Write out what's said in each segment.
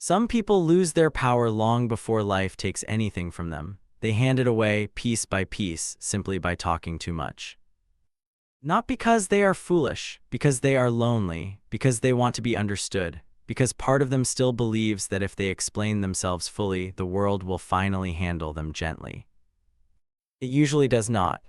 Some people lose their power long before life takes anything from them. They hand it away piece by piece simply by talking too much. Not because they are foolish, because they are lonely, because they want to be understood, because part of them still believes that if they explain themselves fully, the world will finally handle them gently. It usually does not.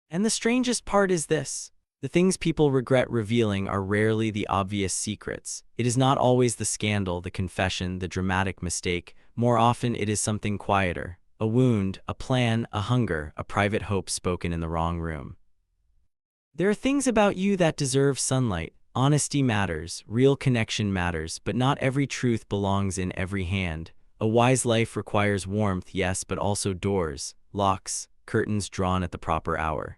And the strangest part is this. The things people regret revealing are rarely the obvious secrets. It is not always the scandal, the confession, the dramatic mistake. More often it is something quieter. A wound, a plan, a hunger, a private hope spoken in the wrong room. There are things about you that deserve sunlight. Honesty matters, real connection matters, but not every truth belongs in every hand. A wise life requires warmth, yes, but also doors, locks, curtains drawn at the proper hour.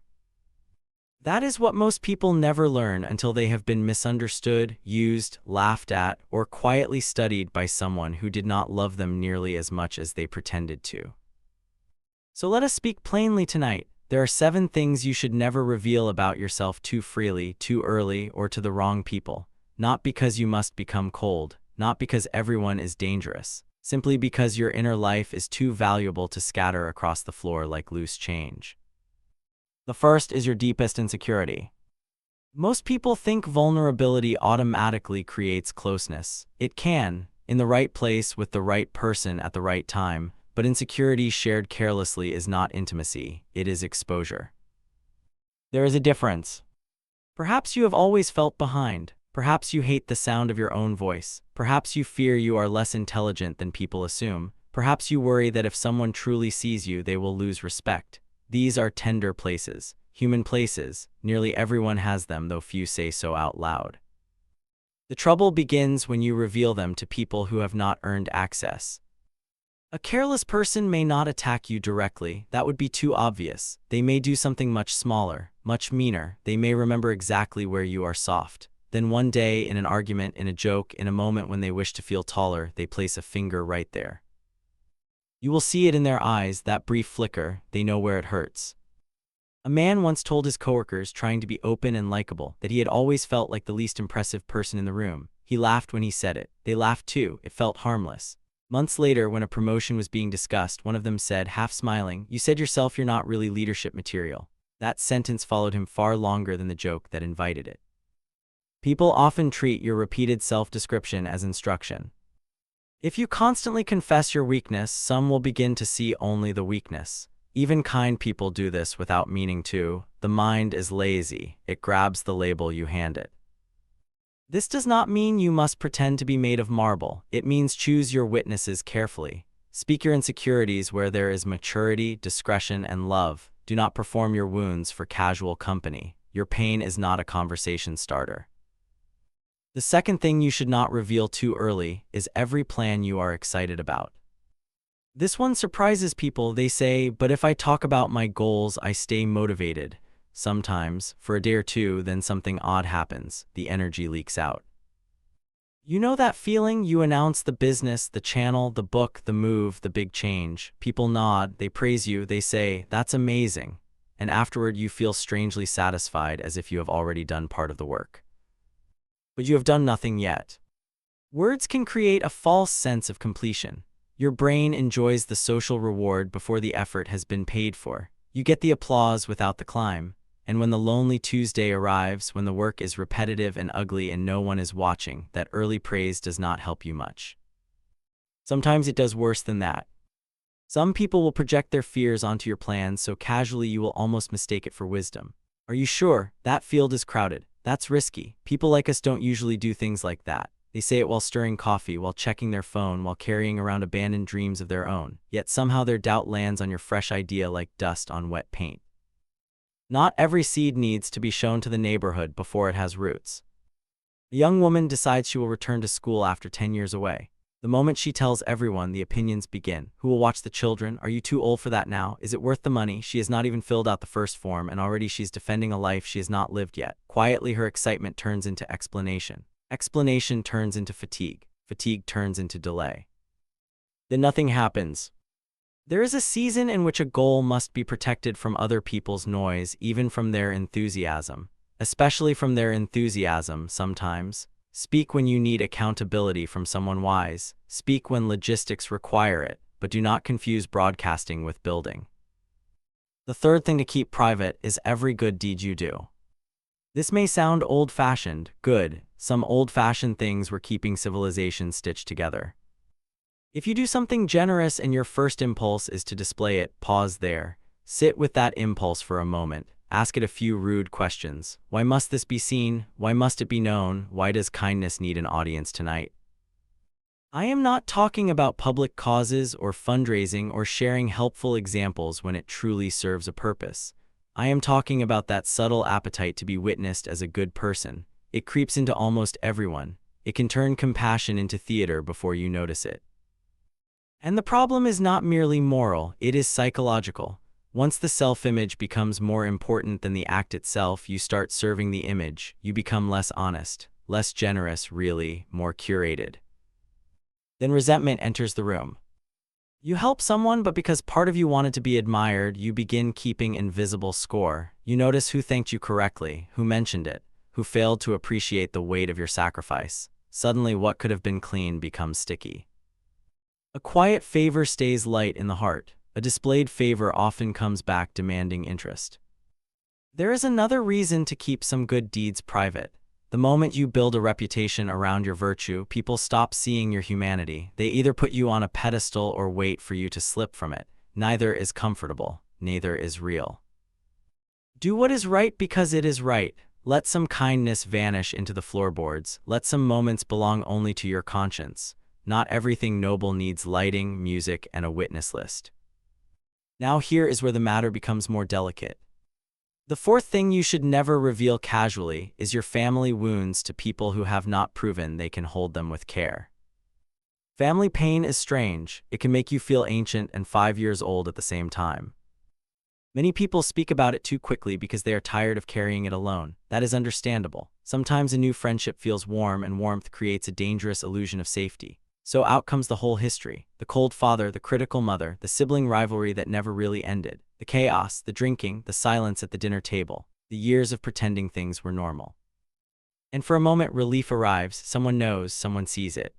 That is what most people never learn until they have been misunderstood, used, laughed at, or quietly studied by someone who did not love them nearly as much as they pretended to. So let us speak plainly tonight. There are 7 things you should never reveal about yourself too freely, too early, or to the wrong people. Not because you must become cold, not because everyone is dangerous, simply because your inner life is too valuable to scatter across the floor like loose change. The first is your deepest insecurity. Most people think vulnerability automatically creates closeness. It can, in the right place with the right person at the right time, but insecurity shared carelessly is not intimacy, it is exposure. There is a difference. Perhaps you have always felt behind. Perhaps you hate the sound of your own voice. Perhaps you fear you are less intelligent than people assume. Perhaps you worry that if someone truly sees you, they will lose respect. These are tender places, human places. Nearly everyone has them, though few say so out loud. The trouble begins when you reveal them to people who have not earned access. A careless person may not attack you directly. That would be too obvious. They may do something much smaller, much meaner. They may remember exactly where you are soft. Then one day, in an argument, in a joke, in a moment when they wish to feel taller, they place a finger right there. You will see it in their eyes, that brief flicker. They know where it hurts. A man once told his coworkers, trying to be open and likable, that he had always felt like the least impressive person in the room. He laughed when he said it. They laughed too. It felt harmless. Months later, when a promotion was being discussed, one of them said, half smiling, "You said yourself you're not really leadership material." That sentence followed him far longer than the joke that invited it. People often treat your repeated self-description as instruction. If you constantly confess your weakness, some will begin to see only the weakness. Even kind people do this without meaning to. The mind is lazy. It grabs the label you hand it. This does not mean you must pretend to be made of marble. It means choose your witnesses carefully. Speak your insecurities where there is maturity, discretion, and love. Do not perform your wounds for casual company. Your pain is not a conversation starter. The second thing you should not reveal too early is every plan you are excited about. This one surprises people. They say, "But if I talk about my goals, I stay motivated." Sometimes, for a day or two, then something odd happens. The energy leaks out. You know that feeling? You announce the business, the channel, the book, the move, the big change. People nod, they praise you, they say, "That's amazing." And afterward you feel strangely satisfied, as if you have already done part of the work. But you have done nothing yet. Words can create a false sense of completion. Your brain enjoys the social reward before the effort has been paid for. You get the applause without the climb. And when the lonely Tuesday arrives, when the work is repetitive and ugly and no one is watching, that early praise does not help you much. Sometimes it does worse than that. Some people will project their fears onto your plans so casually you will almost mistake it for wisdom. "Are you sure? That field is crowded. That's risky." People like us don't usually do things like that. They say it while stirring coffee, while checking their phone, while carrying around abandoned dreams of their own. Yet somehow their doubt lands on your fresh idea like dust on wet paint. Not every seed needs to be shown to the neighborhood before it has roots. A young woman decides she will return to school after 10 years away. The moment she tells everyone, the opinions begin. Who will watch the children? Are you too old for that now? Is it worth the money? She has not even filled out the first form, and already she's defending a life she has not lived yet. Quietly, her excitement turns into explanation. Explanation turns into fatigue. Fatigue turns into delay. Then nothing happens. There is a season in which a goal must be protected from other people's noise, even from their enthusiasm. Especially from their enthusiasm, sometimes. Speak when you need accountability from someone wise. Speak when logistics require it, but do not confuse broadcasting with building. The third thing to keep private is every good deed you do. This may sound old-fashioned, good. Some old-fashioned things were keeping civilization stitched together. If you do something generous and your first impulse is to display it, pause there. Sit with that impulse for a moment. Ask it a few rude questions. Why must this be seen? Why must it be known? Why does kindness need an audience tonight? I am not talking about public causes or fundraising or sharing helpful examples when it truly serves a purpose. I am talking about that subtle appetite to be witnessed as a good person. It creeps into almost everyone. It can turn compassion into theater before you notice it. And the problem is not merely moral, it is psychological. Once the self-image becomes more important than the act itself, you start serving the image. You become less honest, less generous, really, more curated. Then resentment enters the room. You help someone, but because part of you wanted to be admired, you begin keeping invisible score. You notice who thanked you correctly, who mentioned it, who failed to appreciate the weight of your sacrifice. Suddenly, what could have been clean becomes sticky. A quiet favor stays light in the heart. A displayed favor often comes back demanding interest. There is another reason to keep some good deeds private. The moment you build a reputation around your virtue, people stop seeing your humanity. They either put you on a pedestal or wait for you to slip from it. Neither is comfortable, neither is real. Do what is right because it is right. Let some kindness vanish into the floorboards. Let some moments belong only to your conscience. Not everything noble needs lighting, music, and a witness list. Now here is where the matter becomes more delicate. The fourth thing you should never reveal casually is your family wounds to people who have not proven they can hold them with care. Family pain is strange. It can make you feel ancient and 5 years old at the same time. Many people speak about it too quickly because they are tired of carrying it alone. That is understandable. Sometimes a new friendship feels warm, and warmth creates a dangerous illusion of safety. So out comes the whole history. The cold father, the critical mother, the sibling rivalry that never really ended, the chaos, the drinking, the silence at the dinner table, the years of pretending things were normal. And for a moment relief arrives, someone knows, someone sees it.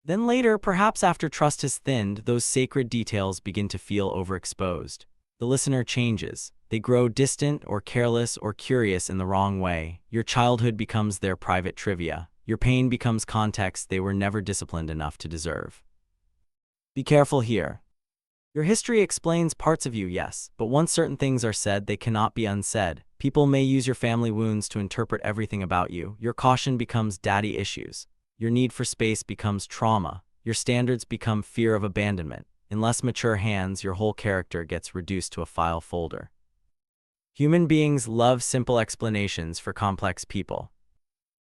Then later, perhaps after trust has thinned, those sacred details begin to feel overexposed. The listener changes. They grow distant or careless or curious in the wrong way. Your childhood becomes their private trivia. Your pain becomes context they were never disciplined enough to deserve. Be careful here. Your history explains parts of you, yes, but once certain things are said, they cannot be unsaid. People may use your family wounds to interpret everything about you. Your caution becomes daddy issues. Your need for space becomes trauma. Your standards become fear of abandonment. In less mature hands, your whole character gets reduced to a file folder. Human beings love simple explanations for complex people.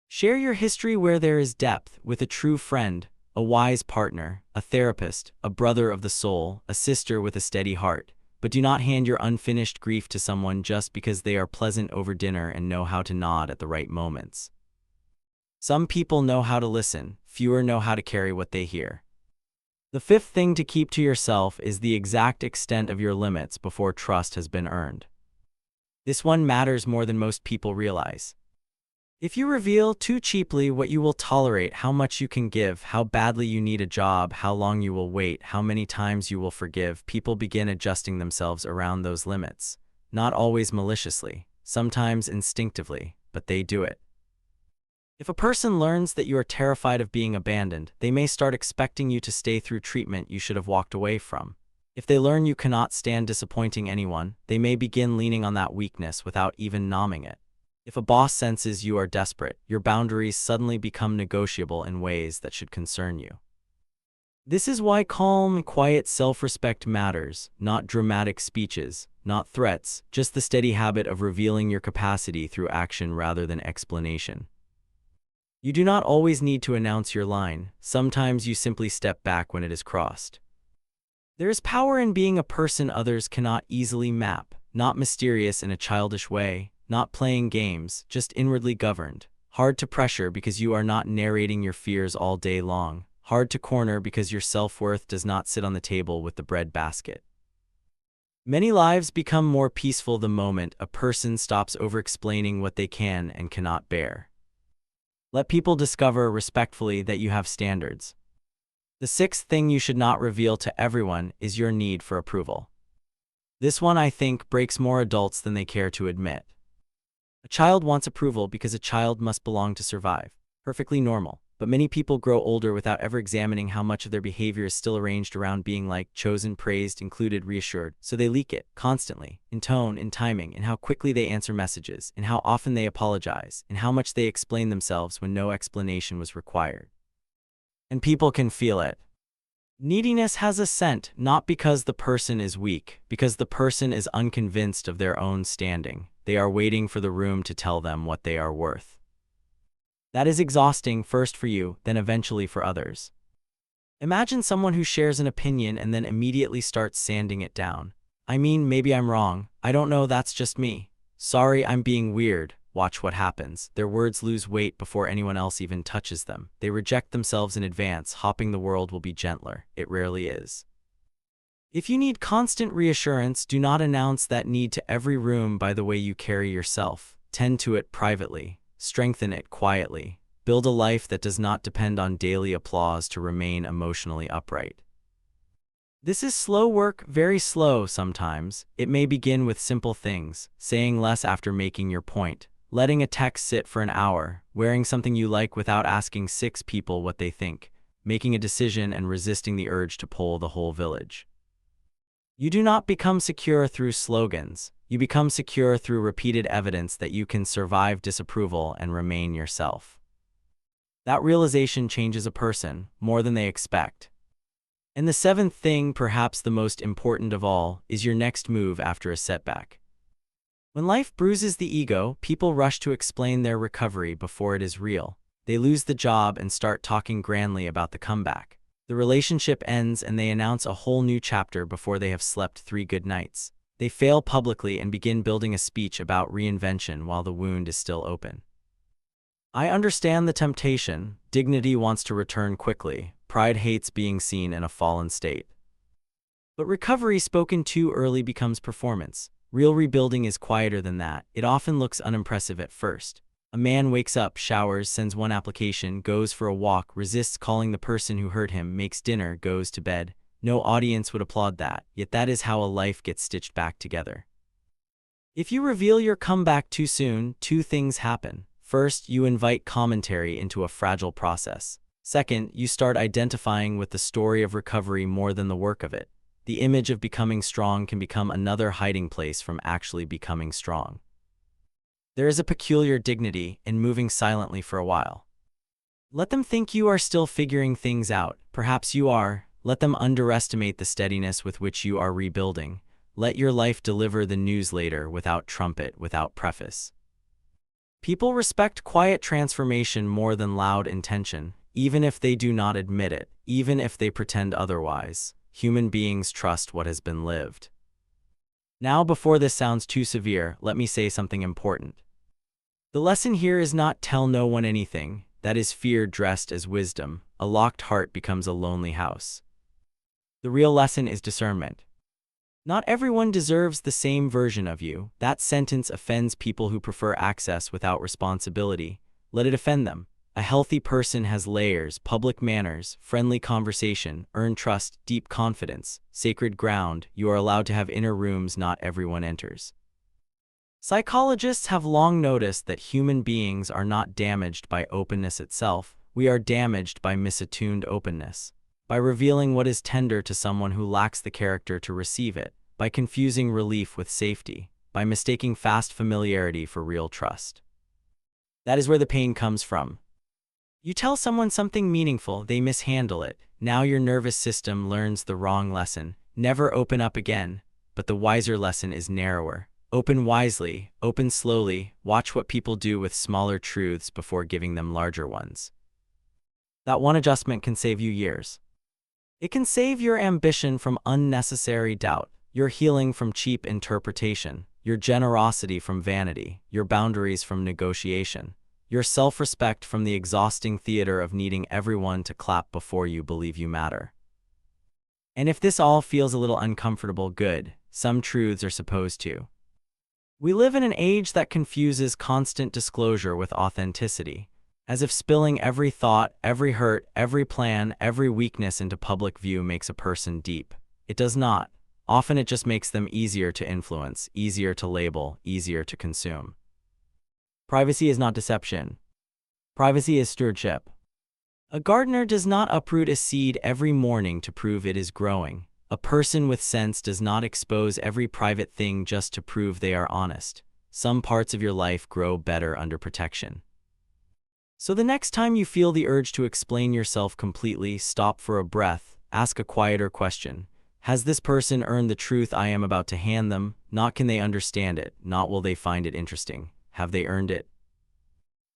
Share your history where there is depth, with a true friend, a wise partner, a therapist, a brother of the soul, a sister with a steady heart. But do not hand your unfinished grief to someone just because they are pleasant over dinner and know how to nod at the right moments. Some people know how to listen, fewer know how to carry what they hear. The fifth thing to keep to yourself is the exact extent of your limits before trust has been earned. This one matters more than most people realize. If you reveal too cheaply what you will tolerate, how much you can give, how badly you need a job, how long you will wait, how many times you will forgive, people begin adjusting themselves around those limits. Not always maliciously, sometimes instinctively, but they do it. If a person learns that you are terrified of being abandoned, they may start expecting you to stay through treatment you should have walked away from. If they learn you cannot stand disappointing anyone, they may begin leaning on that weakness without even naming it. If a boss senses you are desperate, your boundaries suddenly become negotiable in ways that should concern you. This is why calm, quiet self-respect matters, not dramatic speeches, not threats, just the steady habit of revealing your capacity through action rather than explanation. You do not always need to announce your line. Sometimes you simply step back when it is crossed. There is power in being a person others cannot easily map, not mysterious in a childish way, not playing games, just inwardly governed. Hard to pressure because you are not narrating your fears all day long. Hard to corner because your self-worth does not sit on the table with the bread basket. Many lives become more peaceful the moment a person stops over-explaining what they can and cannot bear. Let people discover respectfully that you have standards. The sixth thing you should not reveal to everyone is your need for approval. This one, I think, breaks more adults than they care to admit. A child wants approval because a child must belong to survive. Perfectly normal. But many people grow older without ever examining how much of their behavior is still arranged around being liked, chosen, praised, included, reassured. So they leak it, constantly, in tone, in timing, in how quickly they answer messages, in how often they apologize, in how much they explain themselves when no explanation was required. And people can feel it. Neediness has a scent, not because the person is weak, because the person is unconvinced of their own standing. They are waiting for the room to tell them what they are worth. That is exhausting, first for you, then eventually for others. Imagine someone who shares an opinion and then immediately starts sanding it down. I mean, maybe I'm wrong. I don't know, that's just me. Sorry, I'm being weird. Watch what happens. Their words lose weight before anyone else even touches them. They reject themselves in advance, hoping the world will be gentler. It rarely is. If you need constant reassurance, do not announce that need to every room by the way you carry yourself. Tend to it privately. Strengthen it quietly. Build a life that does not depend on daily applause to remain emotionally upright. This is slow work, very slow sometimes. It may begin with simple things, saying less after making your point, letting a text sit for an hour, wearing something you like without asking 6 people what they think, making a decision and resisting the urge to poll the whole village. You do not become secure through slogans. You become secure through repeated evidence that you can survive disapproval and remain yourself. That realization changes a person more than they expect. And the seventh thing, perhaps the most important of all, is your next move after a setback. When life bruises the ego, people rush to explain their recovery before it is real. They lose the job and start talking grandly about the comeback. The relationship ends and they announce a whole new chapter before they have slept 3 good nights. They fail publicly and begin building a speech about reinvention while the wound is still open. I understand the temptation. Dignity wants to return quickly. Pride hates being seen in a fallen state. But recovery spoken too early becomes performance. Real rebuilding is quieter than that. It often looks unimpressive at first. A man wakes up, showers, sends 1 application, goes for a walk, resists calling the person who hurt him, makes dinner, goes to bed. No audience would applaud that, yet that is how a life gets stitched back together. If you reveal your comeback too soon, 2 things happen. First, you invite commentary into a fragile process. Second, you start identifying with the story of recovery more than the work of it. The image of becoming strong can become another hiding place from actually becoming strong. There is a peculiar dignity in moving silently for a while. Let them think you are still figuring things out. Perhaps you are. Let them underestimate the steadiness with which you are rebuilding. Let your life deliver the news later without trumpet, without preface. People respect quiet transformation more than loud intention, even if they do not admit it, even if they pretend otherwise. Human beings trust what has been lived. Now, before this sounds too severe, let me say something important. The lesson here is not tell no one anything. That is fear dressed as wisdom. A locked heart becomes a lonely house. The real lesson is discernment. Not everyone deserves the same version of you. That sentence offends people who prefer access without responsibility. Let it offend them. A healthy person has layers, public manners, friendly conversation, earned trust, deep confidence, sacred ground. You are allowed to have inner rooms not everyone enters. Psychologists have long noticed that human beings are not damaged by openness itself. We are damaged by misattuned openness. By revealing what is tender to someone who lacks the character to receive it, by confusing relief with safety, by mistaking fast familiarity for real trust. That is where the pain comes from. You tell someone something meaningful, they mishandle it. Now your nervous system learns the wrong lesson. Never open up again. But the wiser lesson is narrower. Open wisely, open slowly, watch what people do with smaller truths before giving them larger ones. That one adjustment can save you years. It can save your ambition from unnecessary doubt, your healing from cheap interpretation, your generosity from vanity, your boundaries from negotiation, your self-respect from the exhausting theater of needing everyone to clap before you believe you matter. And if this all feels a little uncomfortable, good, some truths are supposed to. We live in an age that confuses constant disclosure with authenticity. As if spilling every thought, every hurt, every plan, every weakness into public view makes a person deep. It does not. Often it just makes them easier to influence, easier to label, easier to consume. Privacy is not deception. Privacy is stewardship. A gardener does not uproot a seed every morning to prove it is growing. A person with sense does not expose every private thing just to prove they are honest. Some parts of your life grow better under protection. So the next time you feel the urge to explain yourself completely, stop for a breath, ask a quieter question. Has this person earned the truth I am about to hand them? Not can they understand it, not will they find it interesting. Have they earned it?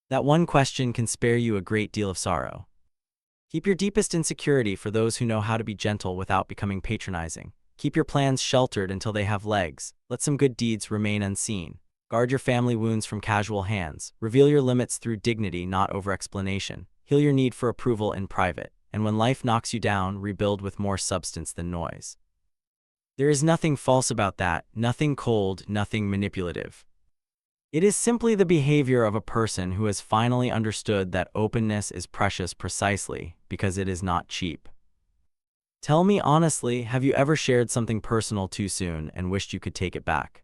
That one question can spare you a great deal of sorrow. Keep your deepest insecurity for those who know how to be gentle without becoming patronizing. Keep your plans sheltered until they have legs. Let some good deeds remain unseen. Guard your family wounds from casual hands. Reveal your limits through dignity, not over-explanation. Heal your need for approval in private. And when life knocks you down, rebuild with more substance than noise. There is nothing false about that, nothing cold, nothing manipulative. It is simply the behavior of a person who has finally understood that openness is precious precisely because it is not cheap. Tell me honestly, have you ever shared something personal too soon and wished you could take it back?